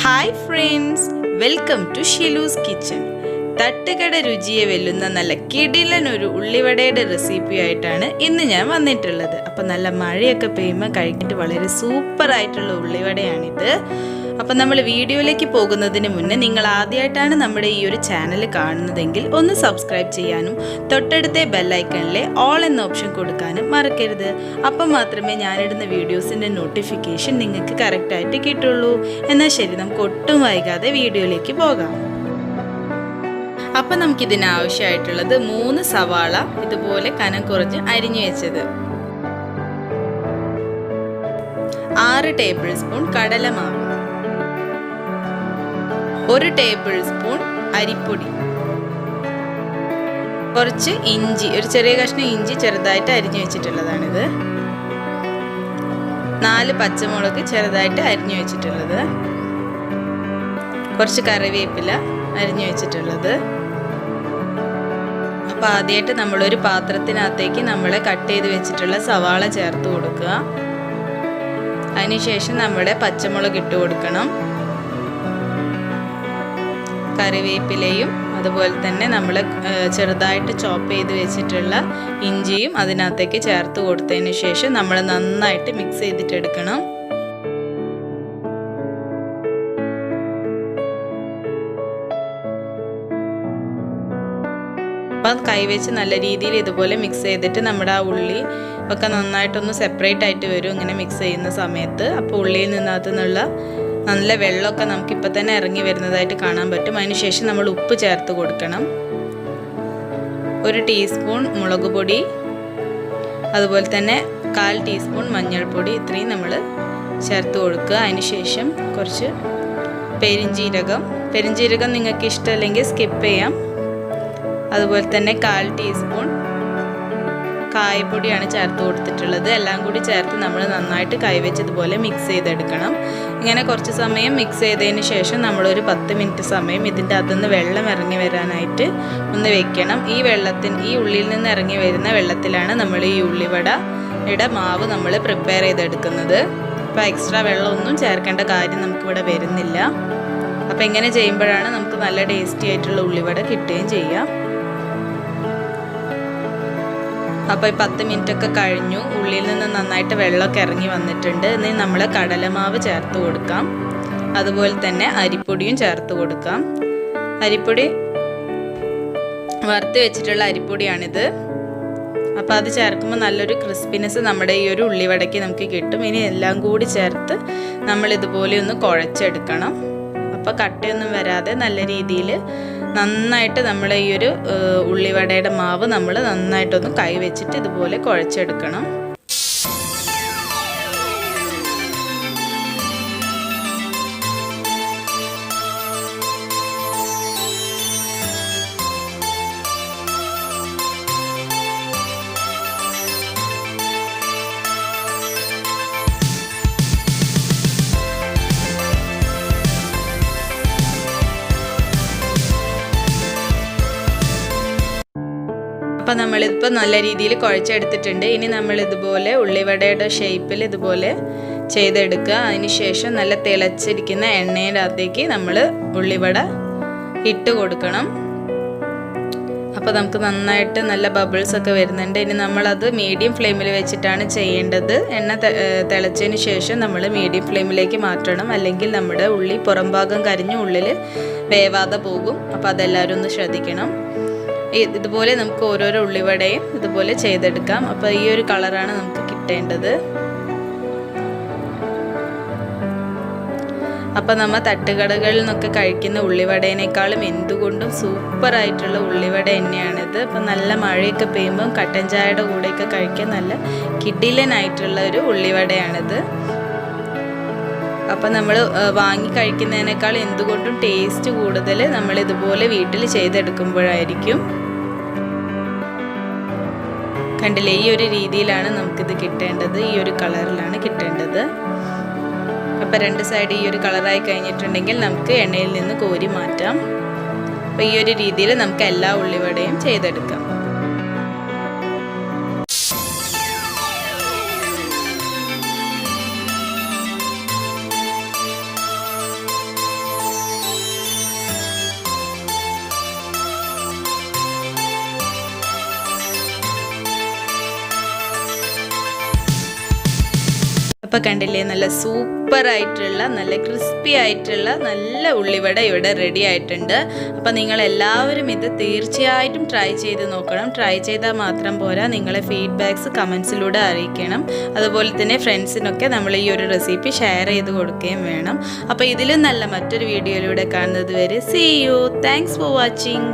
Hi friends, welcome to Shilu's kitchen. തട്ടുകട രുചിയെ വെല്ലുന്ന നല്ല കിടിലൻ ഒരു ഉള്ളിവടയുടെ റെസിപ്പി ആയിട്ടാണ് ഇന്ന് ഞാൻ വന്നിട്ടുള്ളത്. അപ്പോൾ നല്ല മഴയൊക്കെ പെയ്യുമ്പോൾ കഴിച്ചിട്ട് വളരെ സൂപ്പർ ആയിട്ടുള്ള ഉള്ളിവടയാണിത്. അപ്പോൾ നമ്മൾ വീഡിയോയിലേക്ക് പോകുന്നതിന് മുന്നേ നിങ്ങൾ ആദ്യമായിട്ടാണ് നമ്മുടെ ഈ ഒരു ചാനൽ കാണുന്നതെങ്കിൽ ഒന്ന് സബ്സ്ക്രൈബ് ചെയ്യാനും തൊട്ടടുത്ത ബെൽ ഐക്കണിലെ ഓൾ എന്ന ഓപ്ഷൻ കൊടുക്കാനും മറക്കരുത്. അപ്പം മാത്രമേ ഞാനിടുന്ന വീഡിയോസിൻ്റെ നോട്ടിഫിക്കേഷൻ നിങ്ങൾക്ക് കറക്റ്റായിട്ട് കിട്ടുള്ളൂ. എന്നാൽ ശരി, നമുക്ക് ഒട്ടും വൈകാതെ വീഡിയോയിലേക്ക് പോകാം. അപ്പം നമുക്കിതിനാവശ്യമായിട്ടുള്ളത് 3 സവാള ഇതുപോലെ കനം കുറഞ്ഞ് അരിഞ്ഞു വെച്ചത്, 6 ടേബിൾ സ്പൂൺ കടലമാവ്, 1 ടേബിൾ സ്പൂൺ അരിപ്പൊടി, കുറച്ച് ഇഞ്ചി, ഒരു ചെറിയ കഷ്ണം ഇഞ്ചി ചെറുതായിട്ട് അരിഞ്ഞു വെച്ചിട്ടുള്ളതാണിത്, 4 പച്ചമുളക് ചെറുതായിട്ട് അരിഞ്ഞു വെച്ചിട്ടുള്ളത്, കുറച്ച് കറിവേപ്പില അരിഞ്ഞു വെച്ചിട്ടുള്ളത്. അപ്പോൾ ആദ്യമായിട്ട് നമ്മളൊരു പാത്രത്തിനകത്തേക്ക് നമ്മൾ കട്ട് ചെയ്ത് വെച്ചിട്ടുള്ള സവാള ചേർത്ത് കൊടുക്കുക. അതിനുശേഷം നമ്മുടെ പച്ചമുളക് ഇട്ട് കൊടുക്കണം, കറിവേപ്പിലയും അതുപോലെ തന്നെ നമ്മൾ ചെറുതായിട്ട് ചോപ്പ് ചെയ്ത് വെച്ചിട്ടുള്ള ഇഞ്ചിയും അതിനകത്തേക്ക് ചേർത്ത് കൊടുത്തതിന് ശേഷം നമ്മൾ നന്നായിട്ട് മിക്സ് ചെയ്തിട്ടെടുക്കണം. അപ്പം കൈവച്ച് നല്ല രീതിയിൽ ഇതുപോലെ മിക്സ് ചെയ്തിട്ട് നമ്മുടെ ആ ഉള്ളി ഒക്കെ നന്നായിട്ടൊന്ന് സെപ്പറേറ്റ് ആയിട്ട് വരും ഇങ്ങനെ മിക്സ് ചെയ്യുന്ന സമയത്ത്. അപ്പോൾ ഉള്ളിയിൽ നിന്നകത്തു നിന്നുള്ള നല്ല വെള്ളമൊക്കെ നമുക്കിപ്പോൾ തന്നെ ഇറങ്ങി വരുന്നതായിട്ട് കാണാൻ പറ്റും. അതിനുശേഷം നമ്മൾ ഉപ്പ് ചേർത്ത് കൊടുക്കണം, 1 ടീസ്പൂൺ മുളക് പൊടി, അതുപോലെ തന്നെ 1/4 ടീസ്പൂൺ മഞ്ഞൾപ്പൊടി, ഇത്രയും നമ്മൾ ചേർത്ത് കൊടുക്കുക. അതിനുശേഷം കുറച്ച് പെരിഞ്ജീരകം നിങ്ങൾക്ക് ഇഷ്ടമല്ലെങ്കിൽ സ്കിപ്പ് ചെയ്യാം. അതുപോലെ തന്നെ 1/4 ടീസ്പൂൺ കായപ്പൊടിയാണ് ചേർത്ത് കൊടുത്തിട്ടുള്ളത്. എല്ലാം കൂടി ചേർത്ത് നമ്മൾ നന്നായിട്ട് കൈവച്ച് ഇതുപോലെ മിക്സ് ചെയ്തെടുക്കണം. ഇങ്ങനെ കുറച്ച് സമയം മിക്സ് ചെയ്തതിന് ശേഷം നമ്മളൊരു 10 മിനിറ്റ് സമയം ഇതിൻ്റെ അകത്തുനിന്ന് വെള്ളം ഇറങ്ങി വരാനായിട്ട് ഒന്ന് വെക്കണം. ഈ ഉള്ളിയിൽ നിന്ന് ഇറങ്ങി വരുന്ന വെള്ളത്തിലാണ് നമ്മൾ ഈ ഉള്ളിവടയുടെ മാവ് നമ്മൾ പ്രിപ്പയർ ചെയ്തെടുക്കുന്നത്. അപ്പോൾ എക്സ്ട്രാ വെള്ളമൊന്നും ചേർക്കേണ്ട കാര്യം നമുക്കിവിടെ വരുന്നില്ല. അപ്പോൾ ഇങ്ങനെ ചെയ്യുമ്പോഴാണ് നമുക്ക് നല്ല ടേസ്റ്റി ആയിട്ടുള്ള ഉള്ളിവട കിട്ടുകയും ചെയ്യാം. അപ്പോൾ 10 മിനിറ്റ് ഒക്കെ കഴിഞ്ഞു, ഉള്ളിയിൽ നിന്ന് നന്നായിട്ട് വെള്ളമൊക്കെ ഇറങ്ങി വന്നിട്ടുണ്ട്. ഇനി നമ്മൾ കടലമാവ് ചേർത്ത് കൊടുക്കാം, അതുപോലെ തന്നെ അരിപ്പൊടിയും ചേർത്ത് കൊടുക്കാം. അരിപ്പൊടി വറുത്ത് വെച്ചിട്ടുള്ള അരിപ്പൊടിയാണിത്. അപ്പോൾ അത് ചേർക്കുമ്പോൾ നല്ലൊരു ക്രിസ്പിനെസ് നമ്മുടെ ഈ ഒരു ഉള്ളിവടയ്ക്ക് നമുക്ക് കിട്ടും. ഇനി എല്ലാം കൂടി ചേർത്ത് നമ്മൾ ഇതുപോലെ ഒന്ന് കുഴച്ചെടുക്കണം. അപ്പോൾ കട്ടയൊന്നും വരാതെ നല്ല രീതിയിൽ നന്നായിട്ട് നമ്മൾ ഈ ഒരു ഉള്ളിവടയുടെ മാവ് നമ്മൾ നന്നായിട്ടൊന്ന് കൈ വെച്ചിട്ട് ഇതുപോലെ കുഴച്ചെടുക്കണം. അപ്പോൾ നമ്മളിപ്പോൾ നല്ല രീതിയിൽ കുഴച്ചെടുത്തിട്ടുണ്ട്. ഇനി നമ്മളിതുപോലെ ഉള്ളിവടയുടെ ഷേപ്പിൽ ഇതുപോലെ ചെയ്തെടുക്കുക. അതിനുശേഷം നല്ല തിളച്ചിരിക്കുന്ന എണ്ണയുടെ അകത്തേക്ക് നമ്മൾ ഉള്ളിവട ഇട്ട് കൊടുക്കണം. അപ്പോൾ നമുക്ക് നന്നായിട്ട് നല്ല ബബിൾസ് ഒക്കെ വരുന്നുണ്ട്. ഇനി നമ്മളത് മീഡിയം ഫ്ലെയിമിൽ വെച്ചിട്ടാണ് ചെയ്യേണ്ടത്. എണ്ണ തിളച്ചതിന് ശേഷം നമ്മൾ മീഡിയം ഫ്ലെയിമിലേക്ക് മാറ്റണം, അല്ലെങ്കിൽ നമ്മുടെ ഉള്ളി പുറം ഭാഗം കരിഞ്ഞ് ഉള്ളിൽ വേവാതെ പോകും. അപ്പോൾ അതെല്ലാവരും ഒന്ന് ശ്രദ്ധിക്കണം. ഇതുപോലെ നമുക്ക് ഓരോരോ ഉള്ളിവടയും ഇതുപോലെ ചെയ്തെടുക്കാം. അപ്പോൾ ഈ ഒരു കളറാണ് നമുക്ക് കിട്ടേണ്ടത്. അപ്പോൾ നമ്മൾ തട്ടുകടകളിൽ നിന്നൊക്കെ കഴിക്കുന്ന ഉള്ളിവടേനേക്കാളും എന്തുകൊണ്ടും സൂപ്പറായിട്ടുള്ള ഉള്ളിവട തന്നെയാണിത്. അപ്പം നല്ല മഴയൊക്കെ പെയ്യുമ്പം കട്ടൻ ചായയുടെ കൂടെയൊക്കെ കഴിക്കാൻ നല്ല കിടിലനായിട്ടുള്ള ഒരു ഉള്ളിവടയാണിത്. അപ്പം നമ്മൾ വാങ്ങി കഴിക്കുന്നതിനേക്കാൾ എന്തുകൊണ്ടും ടേസ്റ്റ് കൂടുതൽ നമ്മൾ ഇതുപോലെ വീട്ടിൽ ചെയ്തെടുക്കുമ്പോഴായിരിക്കും. കണ്ടില്ലേ, ഈ ഒരു രീതിയിലാണ് നമുക്കിത് കിട്ടേണ്ടത്, ഈ ഒരു കളറിലാണ് കിട്ടേണ്ടത്. അപ്പോൾ 2 സൈഡ് ഈ ഒരു കളറായി കഴിഞ്ഞിട്ടുണ്ടെങ്കിൽ നമുക്ക് എണ്ണയിൽ നിന്ന് കോരി മാറ്റാം. അപ്പോൾ ഈ ഒരു രീതിയിൽ നമുക്ക് എല്ലാ ഉള്ളിവടയും ചെയ്തെടുക്കാം. അപ്പോൾ കണ്ടില്ലേ, നല്ല സൂപ്പറായിട്ടുള്ള നല്ല ക്രിസ്പി ആയിട്ടുള്ള നല്ല ഉള്ളിവട ഇവിടെ റെഡി ആയിട്ടുണ്ട്. അപ്പോൾ നിങ്ങളെല്ലാവരും ഇത് തീർച്ചയായിട്ടും ട്രൈ ചെയ്ത് നോക്കണം. ട്രൈ ചെയ്താൽ മാത്രം പോരാ, നിങ്ങളെ ഫീഡ്ബാക്ക്സ് കമൻസിലൂടെ അറിയിക്കണം. അതുപോലെ തന്നെ ഫ്രണ്ട്സിനൊക്കെ നമ്മൾ ഈ ഒരു റെസിപ്പി ഷെയർ ചെയ്ത് കൊടുക്കുകയും വേണം. അപ്പോൾ ഇതിലും നല്ല മറ്റൊരു വീഡിയോയിലൂടെ കാണുന്നത് വരെ see you. Thanks for watching.